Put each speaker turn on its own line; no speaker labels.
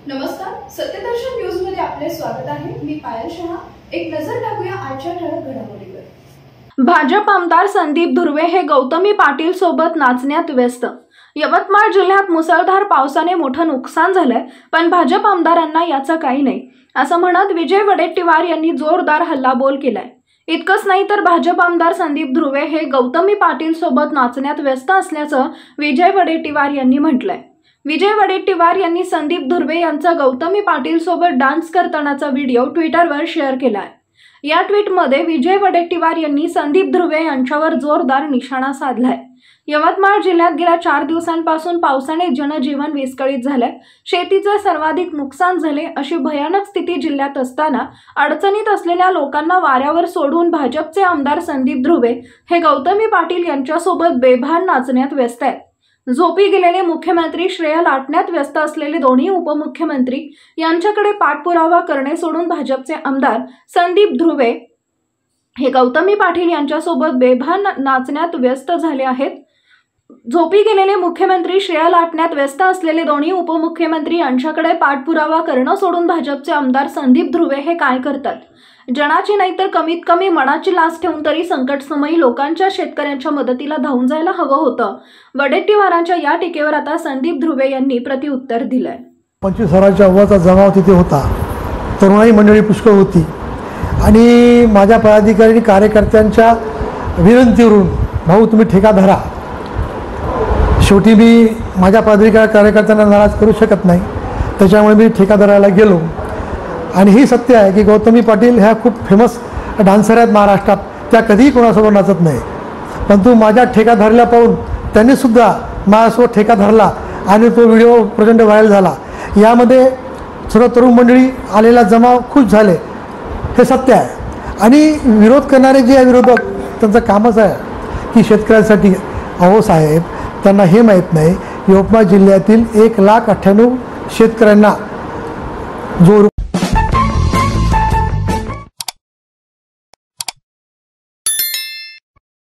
नमस्कार, सत्यदर्शन न्यूज मध्ये आपले स्वागत आहे। मी पायल शहा। एक नजर टाकूया आजच्या ठळक घडामोडीवर। भाजप आमदार संदीप धुर्वे हे गौतमी पाटील सोबत नाचण्यात व्यस्त। यवतमाळ जिल्ह्यात मुसळधार पावसाने मोठं नुकसान झालंय, पण भाजप आमदारांना याचं काही नाही असं म्हणत विजय वडेट्टीवार यांनी जोरदार हल्लाबोल केलाय। इतकंच नाही तर भाजप आमदार संदीप धुर्वे हे गौतमी पाटील सोबत नाचण्यात व्यस्त असल्याचं विजय वडेट्टीवार यांनी म्हटलंय। विजय वडेट्टीवार यांनी संदीप धुर्वे यांचा गौतमी पाटील सोबत डान्स करतानाचा व्हिडिओ ट्विटरवर शेअर केलाय। या ट्विटमध्ये विजय वडेट्टीवार यांनी संदीप धुर्वे यांच्यावर जोरदार निशाणा साधलाय। यवतमाळ जिल्ह्यात गेल्या 4 दिवसांपासून पावसाने जनजीवन विस्कळीत झालंय। शेतीचे सर्वाधिक नुकसान झाले अशी भयानक स्थिती जिल्ह्यात असताना अडचणीत असलेल्या लोकांना वाऱ्यावर सोडून भाजपचे आमदार संदीप धुर्वे हे गौतमी पाटील यांच्यासोबत बेभान नाचण्यात व्यस्त आहेत। झोपी गेलेले मुख्यमंत्री श्रेय लाटण्यात व्यस्त असलेले दोन्ही उपमुख्यमंत्री यांच्याकडे पाठपुरावा करणे सोडून भाजपचे आमदार संदीप धुर्वे हे गौतमी पाटील यांच्यासोबत बेभान नाचण्यात व्यस्त झाले आहेत। झोपी गेलेले मुख्यमंत्री श्रेय लाटण्यात व्यस्त असलेले दोन्ही उपमुख्यमंत्री यांच्याकडे पाठपुरावा करणं सोडून भाजपचे आमदार संदीप धुर्वे हे काय करतात? जनाची नाही तर कमीत कमी मनाची लाज ठेवून तरी संकटसमयी लोकांच्या शेतकऱ्यांच्या मदतीला धावून जायला हवं होतं। वडेट्टीवारांच्या या टीकेवर आता संदीप धुर्वे यांनी प्रतिउत्तर दिलंय।
25,000च्या अव्वाचा जमाव तिथे होता, तरुणाई मंडळी पुष्कळ होती आणि माझ्या पदाधिकारी कार्यकर्त्यांच्या विनंतीवरून भाऊ तुम्ही ठेका धरा। शेवटी मी माझ्या पदाधिकारी कार्यकर्त्यांना नाराज करू शकत नाही, त्याच्यामुळे मी ठेका धरायला गेलो। आणि ही सत्य आहे की गौतमी पाटील ह्या खूप फेमस डान्सर आहेत महाराष्ट्रात, त्या कधीही कोणासोबत नाचत नाही, परंतु माझ्या ठेका धरल्या पाहून त्यांनीसुद्धा माझ्यासोबत ठेका धरला आणि तो व्हिडिओ प्रचंड व्हायरल झाला। यामध्ये सर्व तरुण मंडळी आलेला जमाव खुश झाले, हे सत्य आहे। आणि विरोध करणारे जे विरोधक त्यांचं कामच आहे की शेतकऱ्यांसाठी, अहो साहेब त्यांना हे माहीत नाही यवतमाळ जिल्ह्यातील 1,98,000 शेतकऱ्यांना जो